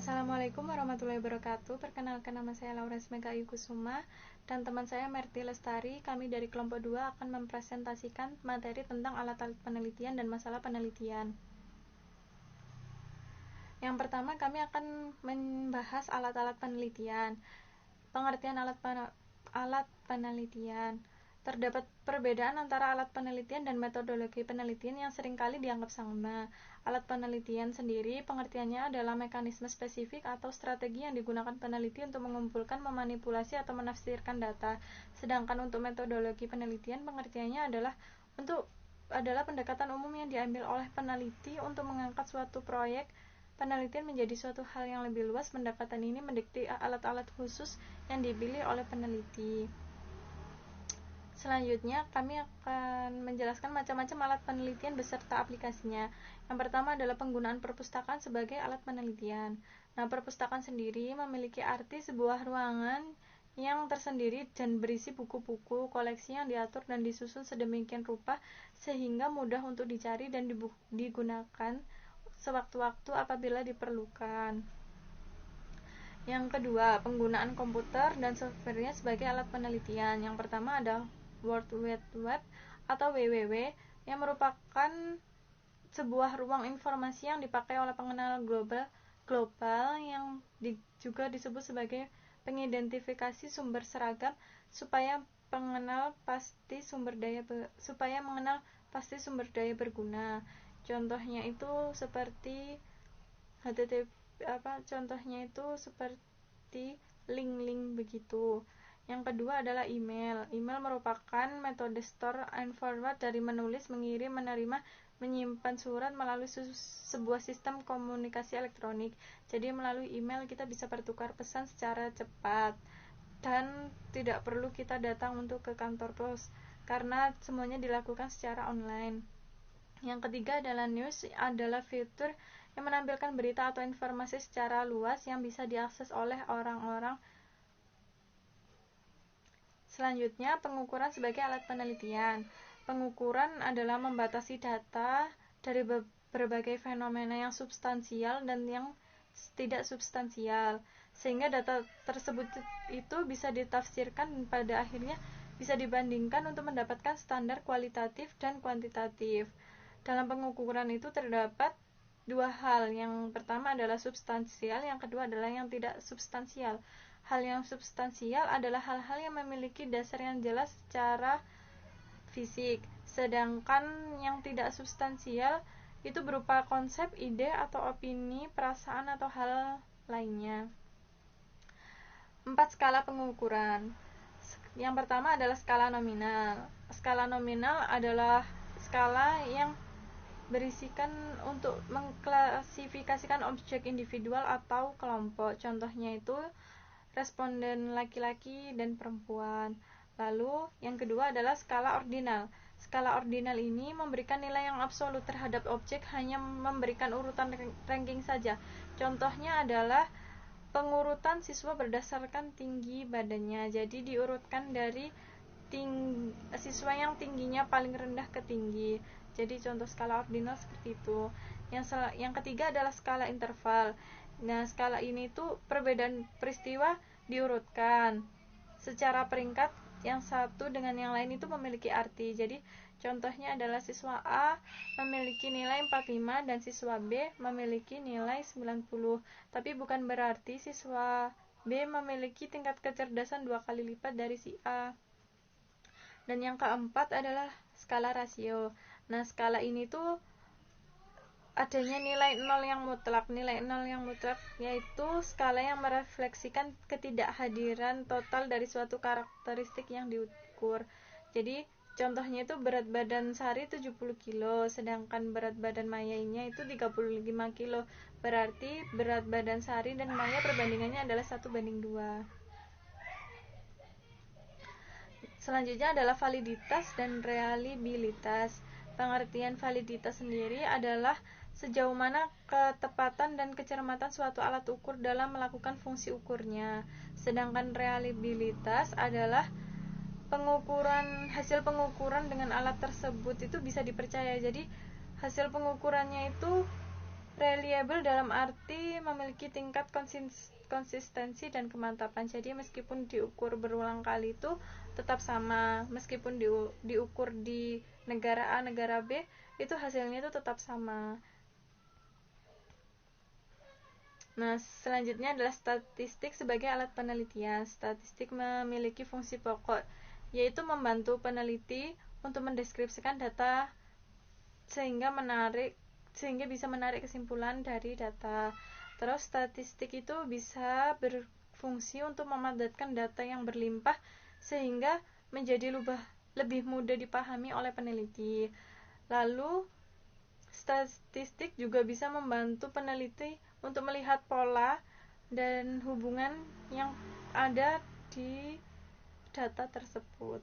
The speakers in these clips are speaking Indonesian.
Assalamualaikum warahmatullahi wabarakatuh. Perkenalkan, nama saya Laura Smega Ayu Kusuma dan teman saya Merti Lestari. Kami dari kelompok 2 akan mempresentasikan materi tentang alat-alat penelitian dan masalah penelitian. Yang pertama, kami akan membahas alat-alat penelitian. Pengertian alat penelitian. Terdapat perbedaan antara alat penelitian dan metodologi penelitian yang seringkali dianggap sama. Alat penelitian sendiri pengertiannya adalah mekanisme spesifik atau strategi yang digunakan peneliti untuk mengumpulkan, memanipulasi, atau menafsirkan data. Sedangkan untuk metodologi penelitian pengertiannya adalah pendekatan umum yang diambil oleh peneliti untuk mengangkat suatu proyek penelitian menjadi suatu hal yang lebih luas. Pendekatan ini mendikte alat-alat khusus yang dipilih oleh peneliti. Selanjutnya, kami akan menjelaskan macam-macam alat penelitian beserta aplikasinya. Yang pertama adalah penggunaan perpustakaan sebagai alat penelitian. Nah, perpustakaan sendiri memiliki arti sebuah ruangan yang tersendiri dan berisi buku-buku koleksi yang diatur dan disusun sedemikian rupa sehingga mudah untuk dicari dan digunakan sewaktu-waktu apabila diperlukan. Yang kedua, penggunaan komputer dan softwarenya sebagai alat penelitian. Yang pertama ada World Wide Web atau WWW yang merupakan sebuah ruang informasi yang dipakai oleh pengenal global yang juga disebut sebagai pengidentifikasi sumber seragam supaya mengenal pasti sumber daya berguna. Contohnya itu seperti link-link begitu. Yang kedua adalah email. Email merupakan metode store and forward dari menulis, mengirim, menerima, menyimpan surat melalui sebuah sistem komunikasi elektronik. Jadi melalui email kita bisa bertukar pesan secara cepat dan tidak perlu kita datang untuk ke kantor pos karena semuanya dilakukan secara online. Yang ketiga adalah news, adalah fitur yang menampilkan berita atau informasi secara luas yang bisa diakses oleh orang-orang. Selanjutnya, pengukuran sebagai alat penelitian. Pengukuran adalah membatasi data dari berbagai fenomena yang substansial dan yang tidak substansial, sehingga data tersebut itu bisa ditafsirkan dan pada akhirnya bisa dibandingkan untuk mendapatkan standar kualitatif dan kuantitatif. Dalam pengukuran itu terdapat dua hal. Yang pertama adalah substansial, yang kedua adalah yang tidak substansial. Hal yang substansial adalah hal-hal yang memiliki dasar yang jelas secara fisik, sedangkan yang tidak substansial itu berupa konsep, ide, atau opini, perasaan, atau hal lainnya. 4 skala pengukuran. Yang pertama adalah skala nominal. Skala nominal adalah skala yang berisikan untuk mengklasifikasikan objek individual atau kelompok. Contohnya itu responden laki-laki dan perempuan. Lalu yang kedua adalah skala ordinal. Skala ordinal ini memberikan nilai yang absolut terhadap objek, hanya memberikan urutan ranking saja. Contohnya adalah pengurutan siswa berdasarkan tinggi badannya. Jadi diurutkan dari siswa yang tingginya paling rendah ke tinggi. Jadi contoh skala ordinal seperti itu. Yang ketiga adalah skala interval. Nah, skala ini tuh perbedaan peristiwa diurutkan secara peringkat, yang satu dengan yang lain itu memiliki arti. Jadi contohnya adalah siswa A memiliki nilai 45 dan siswa B memiliki nilai 90. Tapi bukan berarti siswa B memiliki tingkat kecerdasan 2 kali lipat dari si A. Dan yang keempat adalah skala rasio. Nah, skala ini tuh adanya nilai 0 yang mutlak. Nilai 0 yang mutlak yaitu skala yang merefleksikan ketidakhadiran total dari suatu karakteristik yang diukur. Jadi contohnya itu berat badan Sari 70 kilo, sedangkan berat badan Mayanya itu 35 kilo. Berarti berat badan Sari dan Maya perbandingannya adalah 1:2. Selanjutnya adalah validitas dan reliabilitas. Pengertian validitas sendiri adalah sejauh mana ketepatan dan kecermatan suatu alat ukur dalam melakukan fungsi ukurnya. Sedangkan reliabilitas adalah hasil pengukuran dengan alat tersebut itu bisa dipercaya. Jadi hasil pengukurannya itu Reliable dalam arti memiliki tingkat konsistensi dan kemantapan. Jadi meskipun diukur berulang kali itu tetap sama, meskipun diukur di negara A, negara B, itu hasilnya itu tetap sama. Nah, selanjutnya adalah statistik sebagai alat penelitian. Statistik memiliki fungsi pokok, yaitu membantu peneliti untuk mendeskripsikan data sehingga bisa menarik kesimpulan dari data. Terus statistik itu bisa berfungsi untuk memadatkan data yang berlimpah sehingga menjadi lebih mudah dipahami oleh peneliti. Lalu statistik juga bisa membantu peneliti untuk melihat pola dan hubungan yang ada di data tersebut.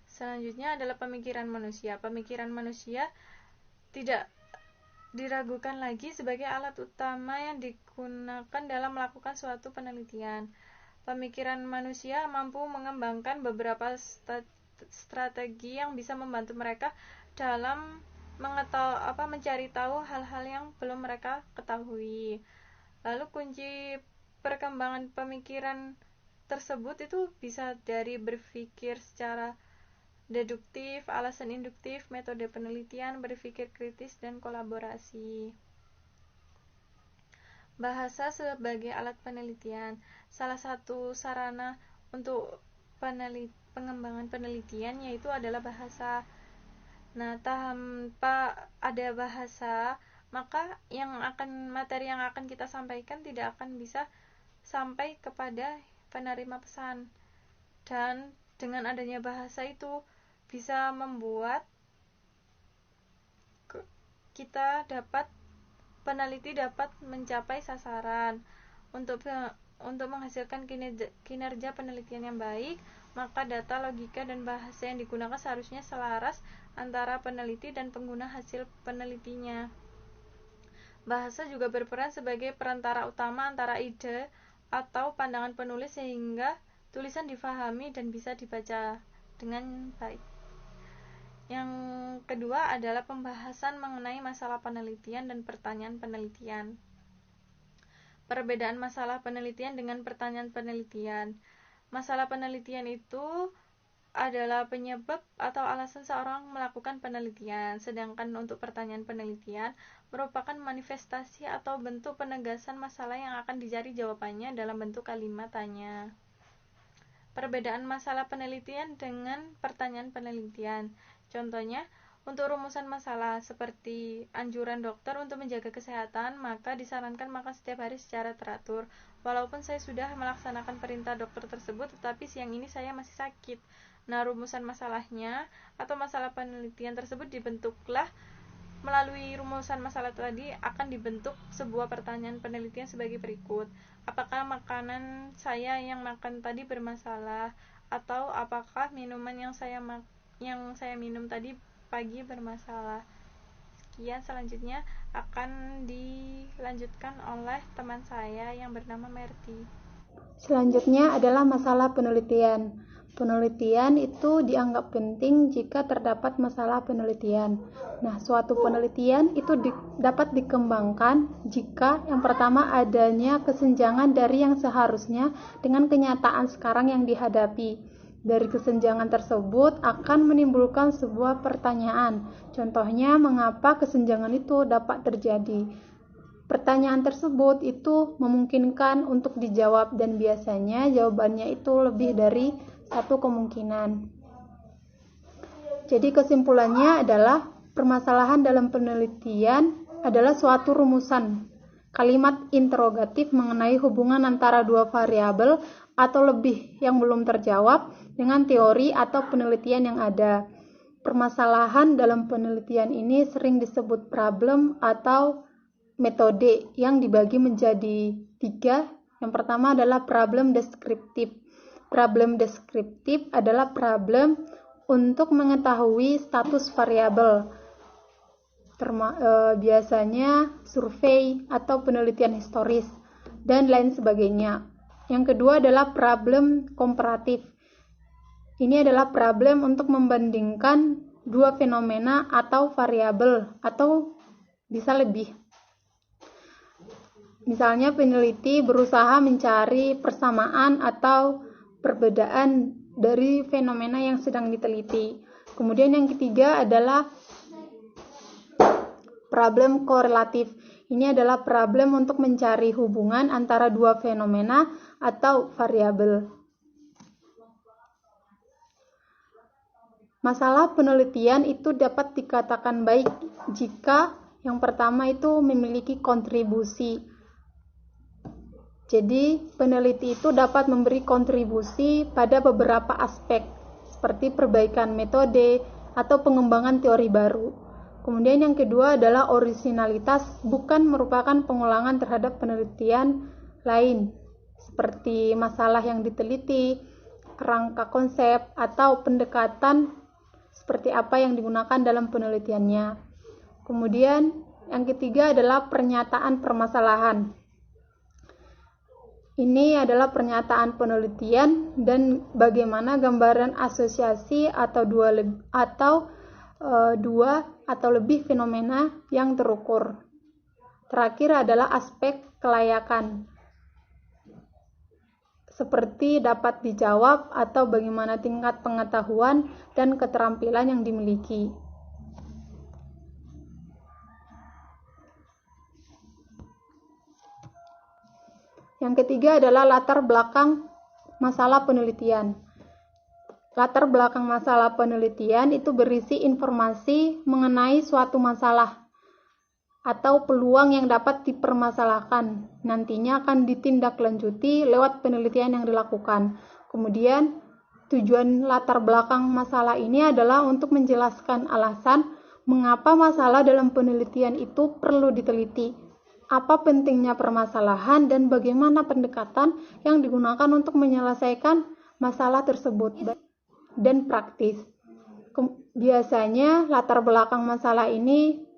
Selanjutnya adalah pemikiran manusia. Pemikiran manusia tidak diragukan lagi sebagai alat utama yang digunakan dalam melakukan suatu penelitian. Pemikiran manusia mampu mengembangkan beberapa strategi yang bisa membantu mereka dalam mencari tahu hal-hal yang belum mereka ketahui. Lalu kunci perkembangan pemikiran tersebut itu bisa dari berpikir secara deduktif, alasan induktif, metode penelitian, berpikir kritis, dan kolaborasi. Bahasa sebagai alat penelitian. Salah satu sarana untuk pengembangan penelitian yaitu adalah bahasa. Nah, tanpa ada bahasa, maka materi yang akan kita sampaikan tidak akan bisa sampai kepada penerima pesan. Dan dengan adanya bahasa itu bisa membuat peneliti dapat mencapai sasaran. Untuk menghasilkan kinerja penelitian yang baik, maka data, logika, dan bahasa yang digunakan seharusnya selaras antara peneliti dan pengguna hasil penelitinya. Bahasa juga berperan sebagai perantara utama antara ide atau pandangan penulis sehingga tulisan difahami dan bisa dibaca dengan baik. Yang kedua adalah pembahasan mengenai masalah penelitian dan pertanyaan penelitian. Perbedaan masalah penelitian dengan pertanyaan penelitian. Masalah penelitian itu adalah penyebab atau alasan seorang melakukan penelitian, sedangkan untuk pertanyaan penelitian merupakan manifestasi atau bentuk penegasan masalah yang akan dicari jawabannya dalam bentuk kalimat tanya. Perbedaan masalah penelitian dengan pertanyaan penelitian. Contohnya, untuk rumusan masalah seperti anjuran dokter untuk menjaga kesehatan, maka disarankan makan setiap hari secara teratur. Walaupun saya sudah melaksanakan perintah dokter tersebut, tetapi siang ini saya masih sakit. Nah, rumusan masalahnya atau masalah penelitian tersebut dibentuklah melalui rumusan masalah tadi akan dibentuk sebuah pertanyaan penelitian sebagai berikut. Apakah makanan saya yang makan tadi bermasalah? Atau apakah minuman yang saya minum tadi pagi bermasalah? Sekian, selanjutnya akan dilanjutkan oleh teman saya yang bernama Merti. Selanjutnya adalah masalah penelitian. Penelitian itu dianggap penting jika terdapat masalah penelitian. Nah, suatu penelitian itu dapat dikembangkan jika yang pertama adanya kesenjangan dari yang seharusnya dengan kenyataan sekarang yang dihadapi. Dari kesenjangan tersebut akan menimbulkan sebuah pertanyaan. Contohnya, mengapa kesenjangan itu dapat terjadi? Pertanyaan tersebut itu memungkinkan untuk dijawab dan biasanya jawabannya itu lebih dari satu kemungkinan. Jadi kesimpulannya adalah permasalahan dalam penelitian adalah suatu rumusan kalimat interrogatif mengenai hubungan antara dua variabel atau lebih yang belum terjawab dengan teori atau penelitian yang ada. Permasalahan dalam penelitian ini sering disebut problem atau metode yang dibagi menjadi 3. Yang pertama adalah problem deskriptif. Problem deskriptif adalah problem untuk mengetahui status variabel, biasanya survei atau penelitian historis dan lain sebagainya. Yang kedua adalah problem komparatif. Ini adalah problem untuk membandingkan dua fenomena atau variabel atau bisa lebih. Misalnya peneliti berusaha mencari persamaan atau perbedaan dari fenomena yang sedang diteliti. Kemudian yang ketiga adalah problem korelatif. Ini adalah problem untuk mencari hubungan antara dua fenomena atau variabel. Masalah penelitian itu dapat dikatakan baik jika yang pertama itu memiliki kontribusi. Jadi, peneliti itu dapat memberi kontribusi pada beberapa aspek, seperti perbaikan metode atau pengembangan teori baru. Kemudian yang kedua adalah orisinalitas, bukan merupakan pengulangan terhadap penelitian lain, seperti masalah yang diteliti, kerangka konsep, atau pendekatan seperti apa yang digunakan dalam penelitiannya. Kemudian yang ketiga adalah pernyataan permasalahan. Ini adalah pernyataan penelitian dan bagaimana gambaran asosiasi atau dua atau lebih fenomena yang terukur. Terakhir adalah aspek kelayakan, seperti dapat dijawab atau bagaimana tingkat pengetahuan dan keterampilan yang dimiliki. Yang ketiga adalah latar belakang masalah penelitian. Latar belakang masalah penelitian itu berisi informasi mengenai suatu masalah atau peluang yang dapat dipermasalahkan. Nantinya akan ditindaklanjuti lewat penelitian yang dilakukan. Kemudian, tujuan latar belakang masalah ini adalah untuk menjelaskan alasan mengapa masalah dalam penelitian itu perlu diteliti. Apa pentingnya permasalahan dan bagaimana pendekatan yang digunakan untuk menyelesaikan masalah tersebut dan praktis. Biasanya latar belakang masalah ini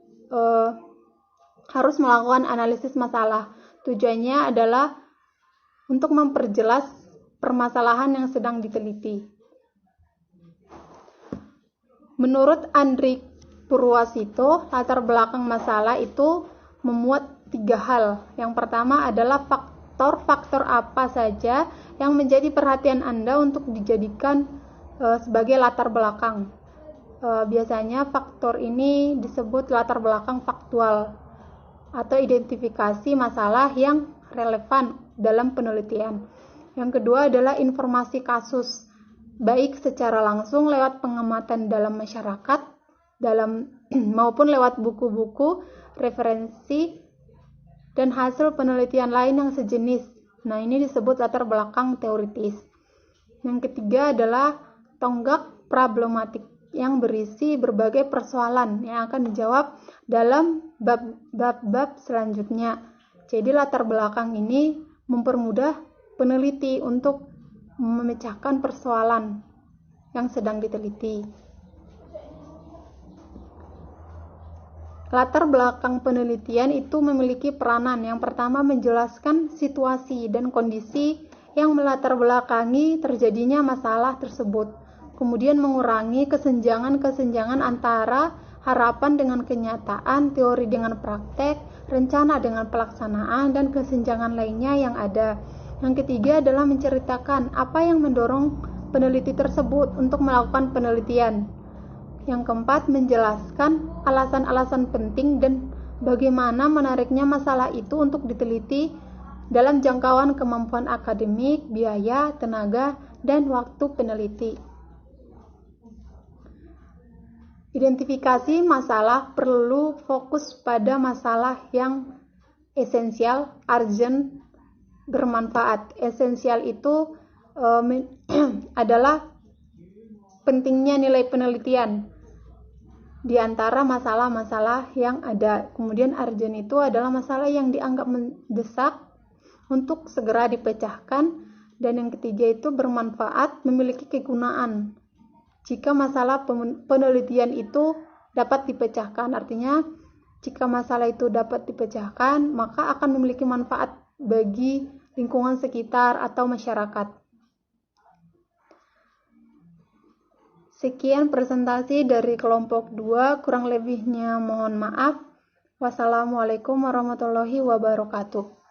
harus melakukan analisis masalah. Tujuannya adalah untuk memperjelas permasalahan yang sedang diteliti. Menurut Andri Purwasito, latar belakang masalah itu memuat 3 hal. Yang pertama adalah faktor-faktor apa saja yang menjadi perhatian Anda untuk dijadikan sebagai latar belakang. Biasanya faktor ini disebut latar belakang faktual atau identifikasi masalah yang relevan dalam penelitian. Yang kedua adalah informasi kasus, baik secara langsung lewat pengamatan dalam masyarakat maupun lewat buku-buku, referensi, dan hasil penelitian lain yang sejenis. Nah, ini disebut latar belakang teoritis. Yang ketiga adalah tonggak problematik yang berisi berbagai persoalan yang akan dijawab dalam bab-bab selanjutnya. Jadi latar belakang ini mempermudah peneliti untuk memecahkan persoalan yang sedang diteliti. Latar belakang penelitian itu memiliki peranan. Yang pertama, menjelaskan situasi dan kondisi yang melatar belakangi terjadinya masalah tersebut. Kemudian mengurangi kesenjangan-kesenjangan antara harapan dengan kenyataan, teori dengan praktek, rencana dengan pelaksanaan, dan kesenjangan lainnya yang ada. Yang ketiga adalah menceritakan apa yang mendorong peneliti tersebut untuk melakukan penelitian. Yang keempat, menjelaskan alasan-alasan penting dan bagaimana menariknya masalah itu untuk diteliti dalam jangkauan kemampuan akademik, biaya, tenaga, dan waktu peneliti. Identifikasi masalah perlu fokus pada masalah yang esensial, urgent, bermanfaat. Esensial itu adalah pentingnya nilai penelitian di antara masalah-masalah yang ada. Kemudian urgent itu adalah masalah yang dianggap mendesak untuk segera dipecahkan. Dan yang ketiga itu bermanfaat, memiliki kegunaan jika masalah penelitian itu dapat dipecahkan. Artinya jika masalah itu dapat dipecahkan, maka akan memiliki manfaat bagi lingkungan sekitar atau masyarakat. Sekian presentasi dari kelompok 2, kurang lebihnya mohon maaf. Wassalamualaikum warahmatullahi wabarakatuh.